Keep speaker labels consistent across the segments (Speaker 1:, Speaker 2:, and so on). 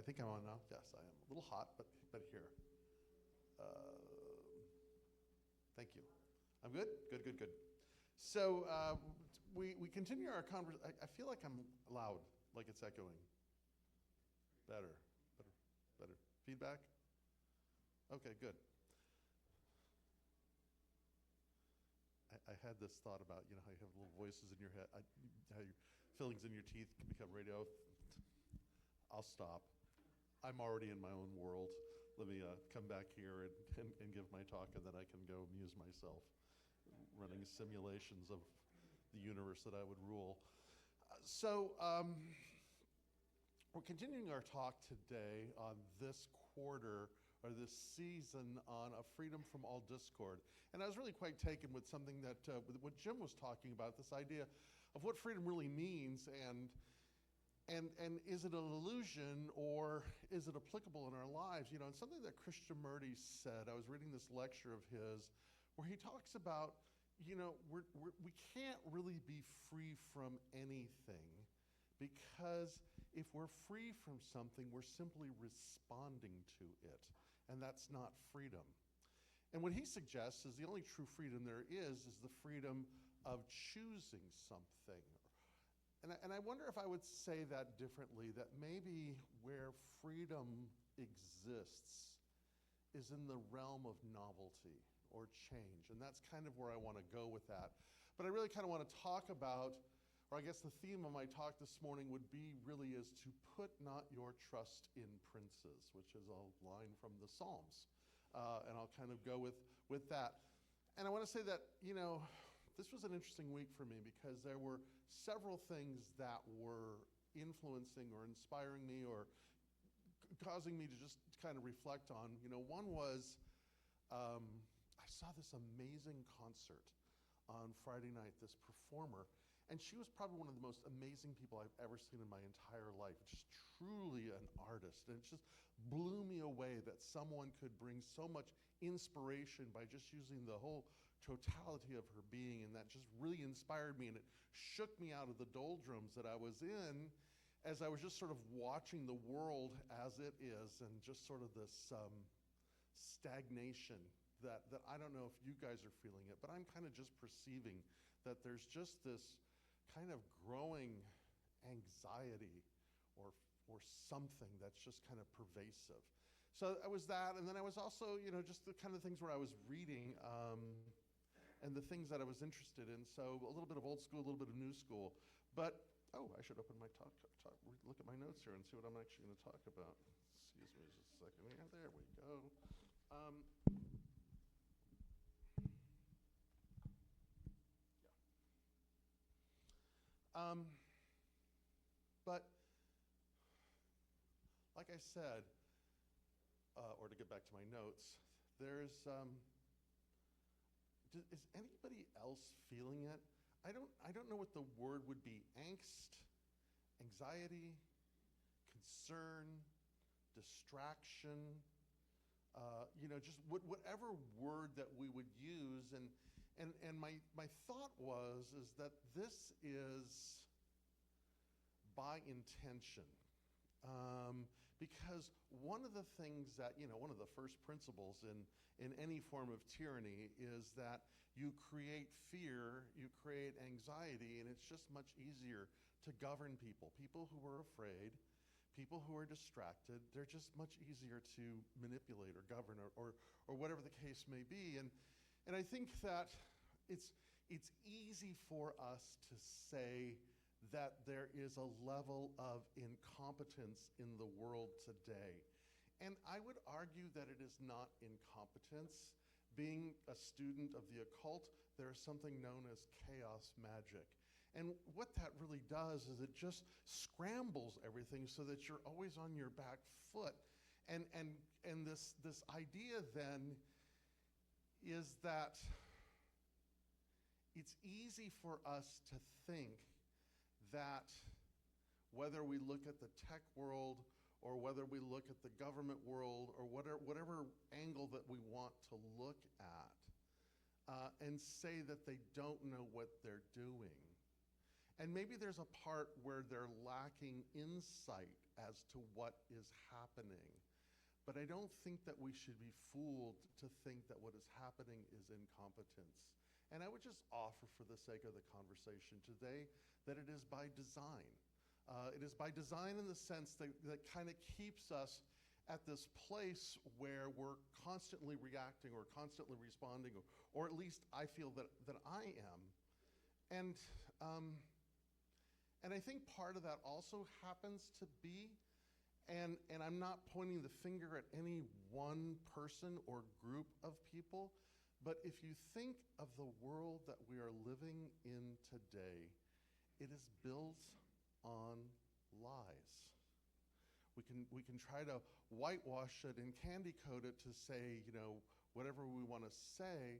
Speaker 1: think I'm on now. Yes, I am. A little hot, but here. Uh, Thank you. I'm good? Good, good, good. So we continue our conversation. I feel like I'm loud, like it's echoing. Better, better, better. Feedback? Okay, good. I had this thought about, how you have little voices in your head, how your fillings in your teeth can become radio. I'll stop. I'm already in my own world. Let me come back here and give my talk, and then I can go amuse myself running simulations of the universe that I would rule. We're continuing our talk today on this quarter or this season on a freedom from all discord. And I was really quite taken with something that with what Jim was talking about, this idea of what freedom really means and is it an illusion or is it applicable in our lives? And something that Krishnamurti said, I was reading this lecture of his where he talks about, we can't really be free from anything because if we're free from something, we're simply responding to it, and that's not freedom. And what he suggests is the only true freedom there is the freedom of choosing something. And I wonder if I would say that differently, that maybe where freedom exists is in the realm of novelty or change. And that's kind of where I want to go with that. But I really kind of want to talk about, or I guess the theme of my talk this morning would be really is to put not your trust in princes, which is a line from the Psalms. And I'll kind of go with that. And I want to say that, this was an interesting week for me because there were several things that were influencing or inspiring me or causing me to just kind of reflect on. One was I saw this amazing concert on Friday night, this performer, and she was probably one of the most amazing people I've ever seen in my entire life, just truly an artist. And it just blew me away that someone could bring so much inspiration by just using the whole totality of her being, and that just really inspired me, and it shook me out of the doldrums that I was in as I was just sort of watching the world as it is, and just sort of this stagnation that I don't know if you guys are feeling it, but I'm kind of just perceiving that there's just this kind of growing anxiety or something that's just kind of pervasive. So I was that, and then I was also, just the kind of things where I was reading and the things that I was interested in. So a little bit of old school, a little bit of new school. But, I should open my look at my notes here and see what I'm actually going to talk about. Excuse me just a second here. There we go. But like I said, or to get back to my notes, there's, is anybody else feeling it? I don't know what the word would be. Angst, anxiety, concern, distraction, just whatever word that we would use. And my thought is that this is by intention. Because one of the things that, one of the first principles in any form of tyranny is that you create fear, you create anxiety, and it's just much easier to govern people. People who are afraid, people who are distracted, they're just much easier to manipulate or govern or whatever the case may be. And I think that it's easy for us to say that there is a level of incompetence in the world today. And I would argue that it is not incompetence. Being a student of the occult, there is something known as chaos magic. And what that really does is it just scrambles everything so that you're always on your back foot. And this idea then is that it's easy for us to think that whether we look at the tech world or whether we look at the government world or whatever angle that we want to look at and say that they don't know what they're doing. And maybe there's a part where they're lacking insight as to what is happening. But I don't think that we should be fooled to think that what is happening is incompetence. And I would just offer, for the sake of the conversation today, that it is by design. It is by design in the sense that kind of keeps us at this place where we're constantly reacting or constantly responding, or at least I feel that I am. And I think part of that also happens to be, and I'm not pointing the finger at any one person or group of people, but if you think of the world that we are living in today, it is built on lies. We can try to whitewash it and candy coat it to say, whatever we want to say,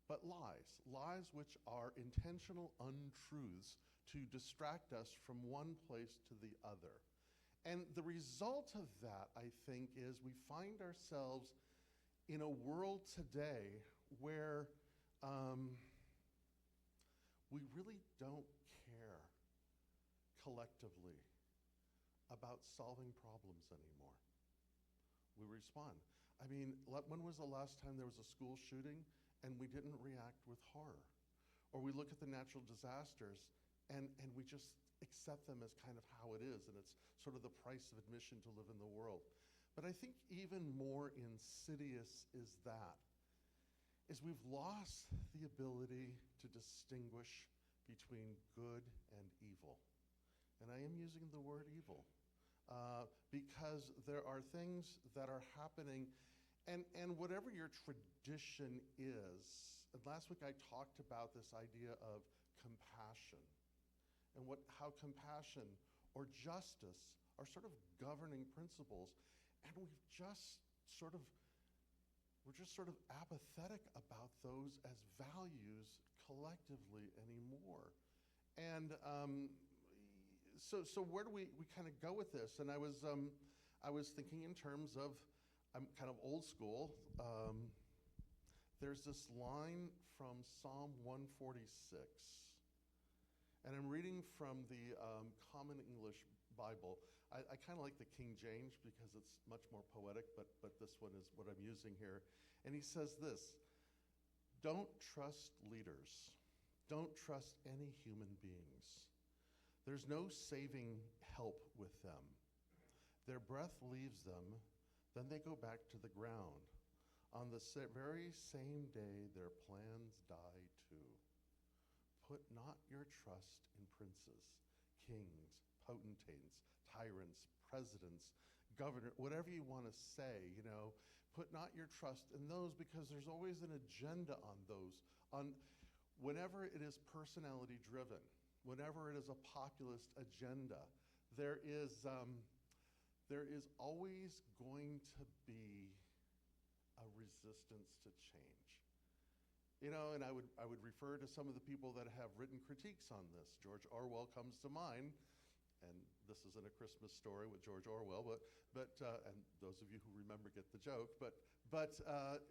Speaker 1: but lies which are intentional untruths to distract us from one place to the other. And the result of that, I think, is we find ourselves in a world today where we really don't care collectively about solving problems anymore. We respond. I mean, when was the last time there was a school shooting and we didn't react with horror? Or we look at the natural disasters and we just accept them as kind of how it is, and it's sort of the price of admission to live in the world. But I think even more insidious is we've lost the ability to distinguish between good and evil. And I am using the word evil because there are things that are happening, and whatever your tradition is, and last week I talked about this idea of compassion and how compassion or justice are sort of governing principles, and we're just sort of apathetic about those as values collectively anymore. And so where do we kind of go with this? And I was thinking in terms of, I'm kind of old school. There's this line from Psalm 146. And I'm reading from the Common English Bible. I kind of like the King James because it's much more poetic, but this one is what I'm using here. And he says this: don't trust leaders. Don't trust any human beings. There's no saving help with them. Their breath leaves them, then they go back to the ground. On the very same day, their plans die too. Put not your trust in princes, kings, potentates, tyrants, presidents, governor, whatever you want to say, put not your trust in those, because there's always an agenda on those. Whenever it is personality driven, whenever it is a populist agenda, there is always going to be a resistance to change. And I would refer to some of the people that have written critiques on this. George Orwell comes to mind, and this isn't a Christmas story with George Orwell, but and those of you who remember get the joke. But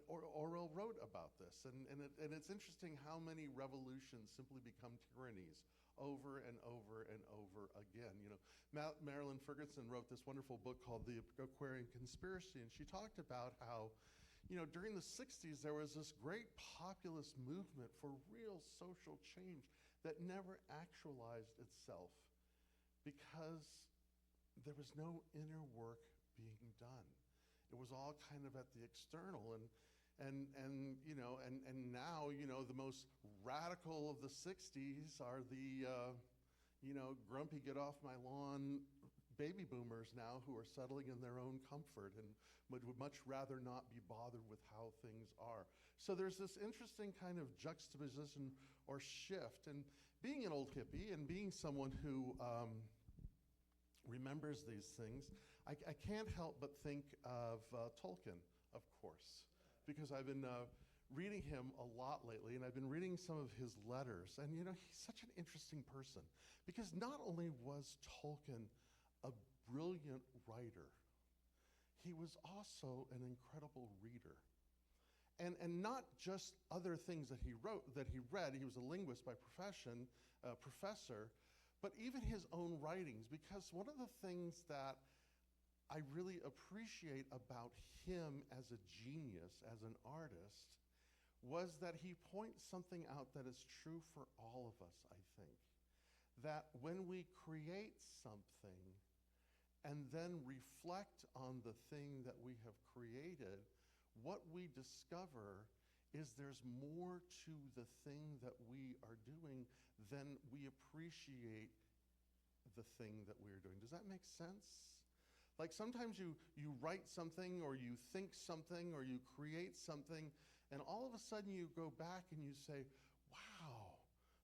Speaker 1: Orwell wrote about this, and it's interesting how many revolutions simply become tyrannies over and over and over again. Marilyn Ferguson wrote this wonderful book called The Aquarian Conspiracy, and she talked about how during the 60s, there was this great populist movement for real social change that never actualized itself because there was no inner work being done. It was all kind of at the external, and now, the most radical of the 60s are the, grumpy get off my lawn baby boomers now who are settling in their own comfort and would much rather not be bothered with how things are. So there's this interesting kind of juxtaposition or shift. And being an old hippie and being someone who remembers these things, I can't help but think of Tolkien, of course, because I've been reading him a lot lately, and I've been reading some of his letters. And he's such an interesting person, because not only was Tolkien a brilliant writer, he was also an incredible reader. And not just other things that he wrote, that he read. He was a linguist by profession, professor, but even his own writings, because one of the things that I really appreciate about him as a genius, as an artist, was that he points something out that is true for all of us, I think. That when we create something and then reflect on the thing that we have created, what we discover is there's more to the thing that we are doing than we appreciate the thing that we're doing. Does that make sense? Like sometimes you write something or you think something or you create something, and all of a sudden you go back and you say, wow,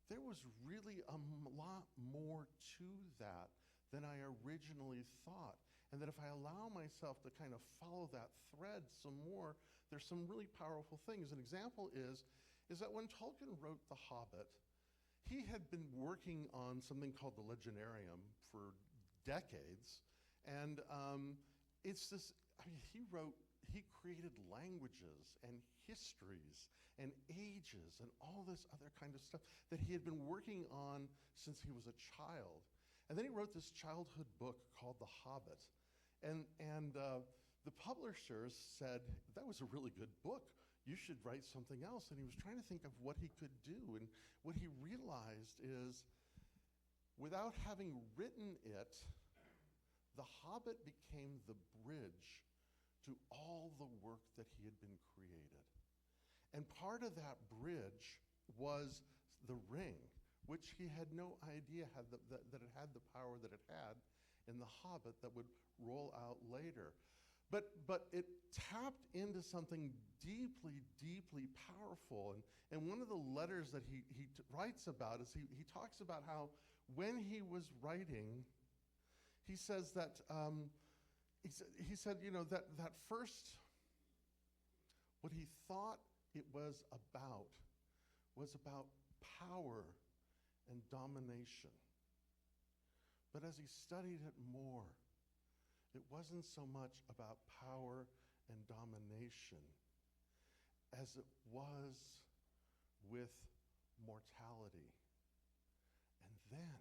Speaker 1: there was really a lot more to that than I originally thought. And that if I allow myself to kind of follow that thread some more, there's some really powerful things. An example is that when Tolkien wrote The Hobbit, he had been working on something called the Legendarium for decades. And it's this, I mean, he created languages and histories and ages and all this other kind of stuff that he had been working on since he was a child. And then he wrote this childhood book called The Hobbit. And the publishers said, that was a really good book. You should write something else. And he was trying to think of what he could do. And what he realized is, without having written it, The Hobbit became the bridge to all the work that he had been created. And part of that bridge was the ring, which he had no idea that it had the power that it had in The Hobbit that would roll out later. But it tapped into something deeply, deeply powerful. And one of the letters that he writes about is he talks about how when he was writing, he says that, he said, you know, that first, what he thought it was about power and domination. But as he studied it more, it wasn't so much about power and domination as it was with mortality. And then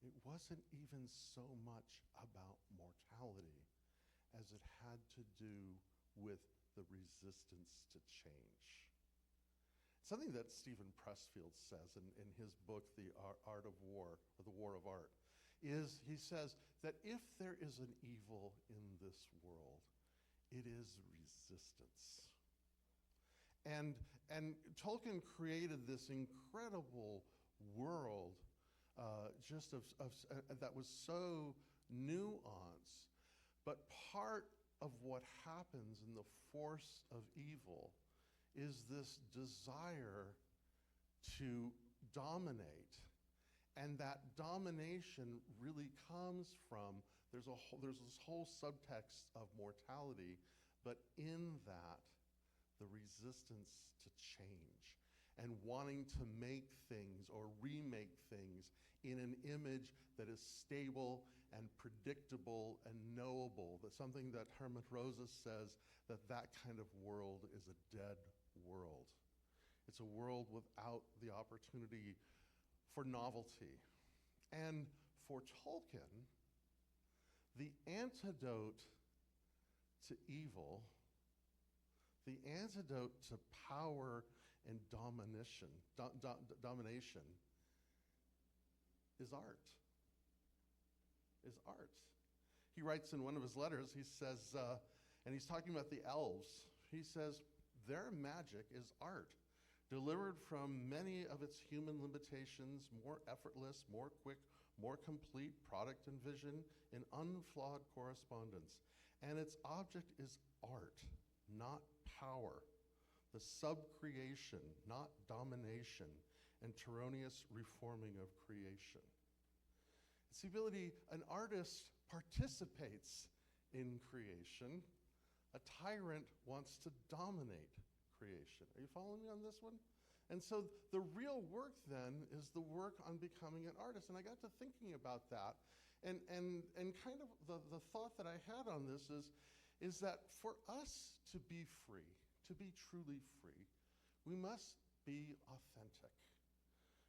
Speaker 1: it wasn't even so much about mortality as it had to do with the resistance to change. Something that Stephen Pressfield says in his book, The Art of War, or The War of Art, is he says that if there is an evil in this world, it is resistance. And Tolkien created this incredible world that was so nuanced. But part of what happens in the force of evil is this desire to dominate. And that domination really comes from, there's this whole subtext of mortality, but in that, the resistance to change and wanting to make things or remake things in an image that is stable and predictable and knowable. That's something that Herman Rosas says, that kind of world is a dead world. It's a world without the opportunity for novelty. And for Tolkien, the antidote to evil, the antidote to power and domination is art. He writes in one of his letters, he says, and he's talking about the elves, he says, their magic is art, delivered from many of its human limitations, more effortless, more quick, more complete product and vision in unflawed correspondence. And its object is art, not power, the subcreation, not domination, and tyrannious reforming of creation. It's the ability, an artist participates in creation. A tyrant wants to dominate creation. Are you following me on this one? And so the real work then is the work on becoming an artist. And I got to thinking about that. And kind of the thought that I had on this is that for us to be free, to be truly free, we must be authentic.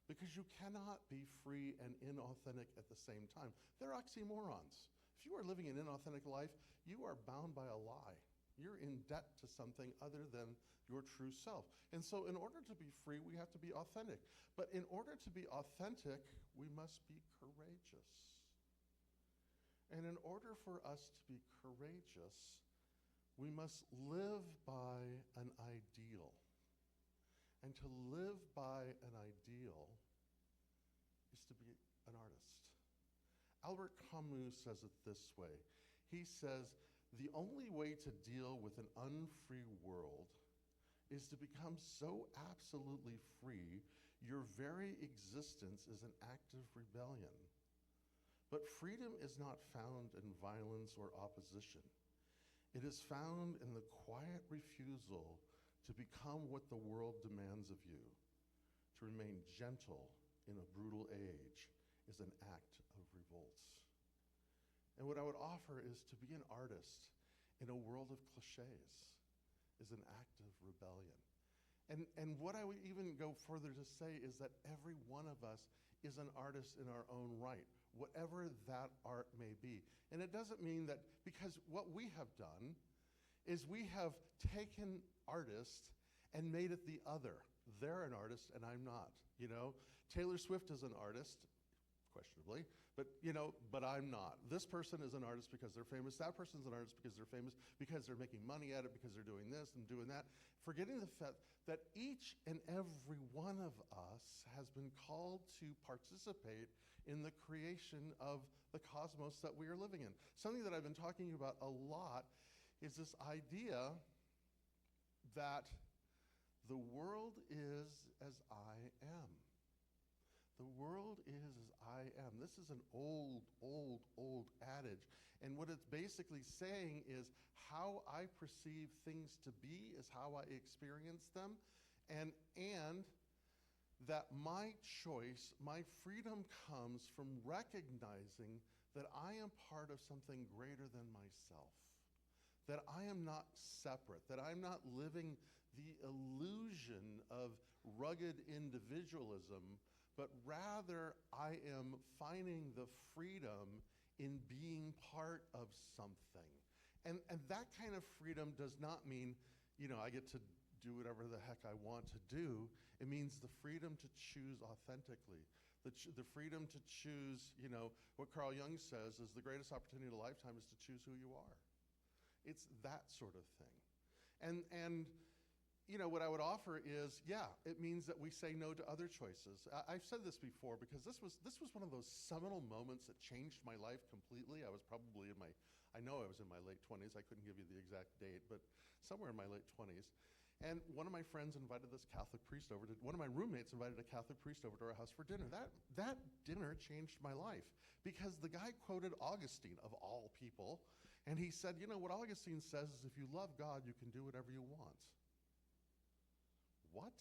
Speaker 1: because you cannot be free and inauthentic at the same time. They're oxymorons. If you are living an inauthentic life, you are bound by a lie. You're in debt to something other than your true self. And so in order to be free, we have to be authentic. But in order to be authentic, we must be courageous. And in order for us to be courageous, we must live by an ideal. And to live by an ideal is to be an artist. Albert Camus says it this way. He says, the only way to deal with an unfree world is to become so absolutely free, your very existence is an act of rebellion. But freedom is not found in violence or opposition. It is found in the quiet refusal to become what the world demands of you. To remain gentle in a brutal age is an act of revolt. And what I would offer is to be an artist in a world of cliches is an act of rebellion. And what I would even go further to say is that every one of us is an artist in our own right, whatever that art may be. And it doesn't mean that, because what we have done is we have taken artist and made it the other. They're an artist and I'm not, you know? Taylor Swift is an artist, questionably, but I'm not. This person is an artist because they're famous. That person's an artist because they're famous, because they're making money at it, because they're doing this and doing that. Forgetting the fact that each and every one of us has been called to participate in the creation of the cosmos that we are living in. Something that I've been talking about a lot is this idea that the world is as I am. The world is as I am. This is an old adage. And what it's basically saying is how I perceive things to be is how I experience them. And that my choice, my freedom comes from recognizing that I am part of something greater than myself. That I am not separate, that I'm not living the illusion of rugged individualism, but rather I am finding the freedom in being part of something. And that kind of freedom does not mean, I get to do whatever the heck I want to do. It means the freedom to choose authentically. The freedom to choose, what Carl Jung says is the greatest opportunity of a lifetime is to choose who you are. It's that sort of thing. And what I would offer is, it means that we say no to other choices. I've said this before because this was one of those seminal moments that changed my life completely. I was probably I know I was in my late 20s. I couldn't give you the exact date, but somewhere in my late 20s. And one of my friends invited this Catholic priest over one of my roommates invited a Catholic priest over to our house for dinner. That dinner changed my life because the guy quoted Augustine, of all people, and he said, what Augustine says is if you love God, you can do whatever you want. What?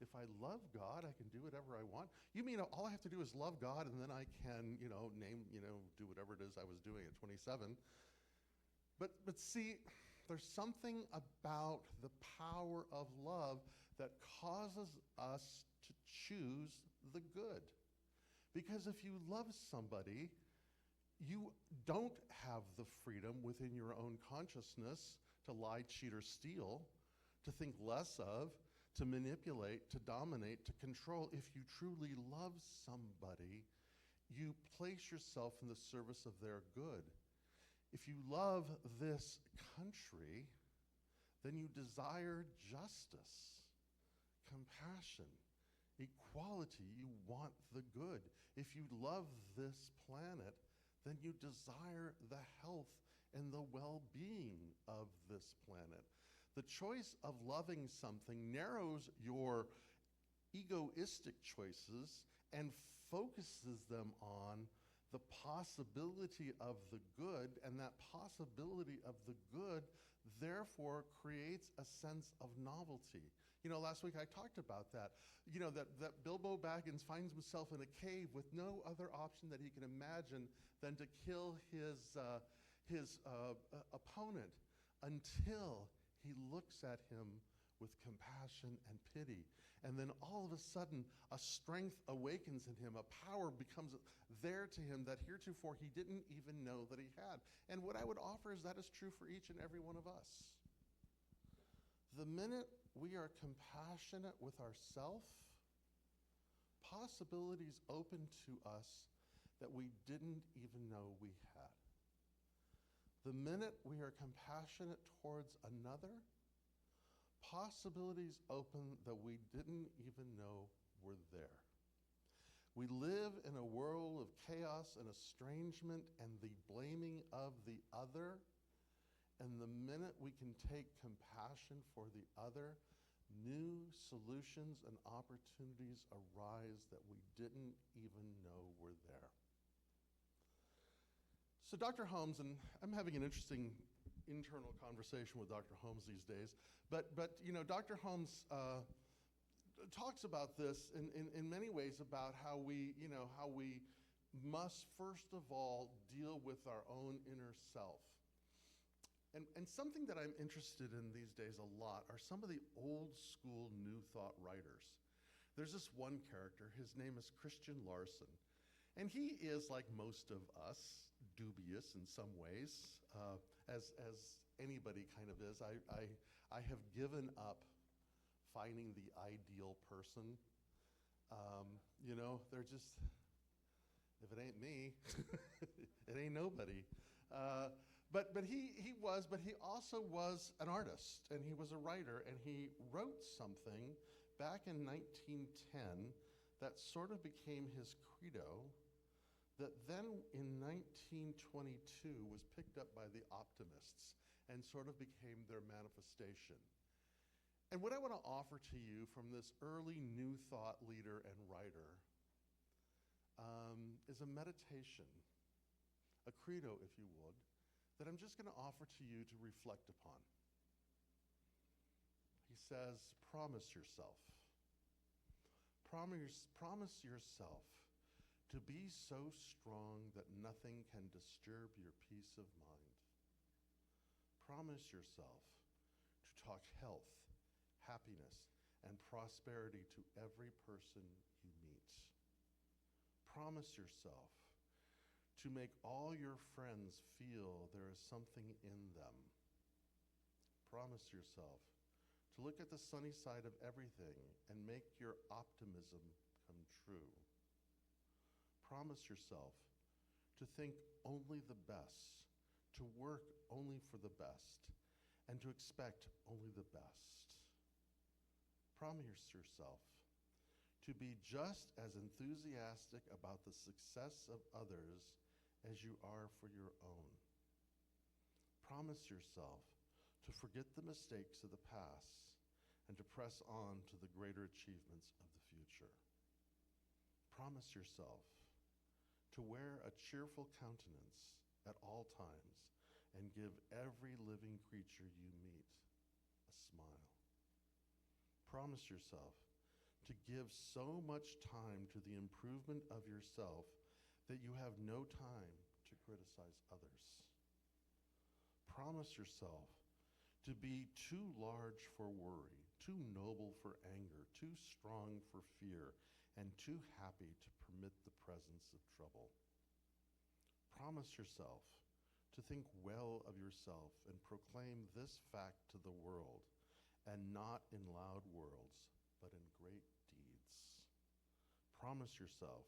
Speaker 1: If I love God, I can do whatever I want? You mean all I have to do is love God and then I can, do whatever it is I was doing at 27? But see, there's something about the power of love that causes us to choose the good. Because if you love somebody, you don't have the freedom within your own consciousness to lie, cheat, or steal, to think less of, to manipulate, to dominate, to control. If you truly love somebody, you place yourself in the service of their good. If you love this country, then you desire justice, compassion, equality. You want the good. If you love this planet, then you desire the health and the well-being of this planet. The choice of loving something narrows your egoistic choices and focuses them on the possibility of the good, and that possibility of the good therefore creates a sense of novelty. Last week I talked about that. That Bilbo Baggins finds himself in a cave with no other option that he can imagine than to kill his opponent until he looks at him with compassion and pity. And then all of a sudden, a strength awakens in him, a power becomes there to him that heretofore he didn't even know that he had. And what I would offer is that is true for each and every one of us. The minute we are compassionate with ourself, possibilities open to us that we didn't even know we had. The minute we are compassionate towards another, possibilities open that we didn't even know were there. We live in a world of chaos and estrangement and the blaming of the other. And the minute we can take compassion for the other, new solutions and opportunities arise that we didn't even know were there. So Dr. Holmes, and I'm having an interesting internal conversation with Dr. Holmes these days, but you know, Dr. Holmes talks about this in many ways about how we must first of all deal with our own inner self. And something that I'm interested in these days a lot are some of the old school New Thought writers. There's this one character, his name is Christian Larson, and he is, like most of us, dubious in some ways, as anybody kind of is. I have given up finding the ideal person. They're just, if it ain't me, it ain't nobody. But he also was an artist, and he was a writer, and he wrote something back in 1910 that sort of became his credo, that then in 1922 was picked up by the optimists and sort of became their manifestation. And what I want to offer to you from this early New Thought leader and writer is a meditation, a credo, if you would, that I'm just going to offer to you to reflect upon. He says, promise yourself. Promise yourself to be so strong that nothing can disturb your peace of mind. Promise yourself to talk health, happiness, and prosperity to every person you meet. Promise yourself to make all your friends feel there is something in them. Promise yourself to look at the sunny side of everything and make your optimism come true. Promise yourself to think only the best, to work only for the best, and to expect only the best. Promise yourself to be just as enthusiastic about the success of others as you are for your own. Promise yourself to forget the mistakes of the past and to press on to the greater achievements of the future. Promise yourself to wear a cheerful countenance at all times and give every living creature you meet a smile. Promise yourself to give so much time to the improvement of yourself that you have no time to criticize others. Promise yourself to be too large for worry, too noble for anger, too strong for fear, and too happy to permit the presence of trouble. Promise yourself to think well of yourself and proclaim this fact to the world, and not in loud words, but in great deeds. Promise yourself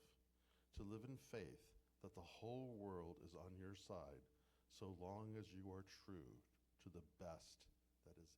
Speaker 1: to live in faith that the whole world is on your side so long as you are true to the best that is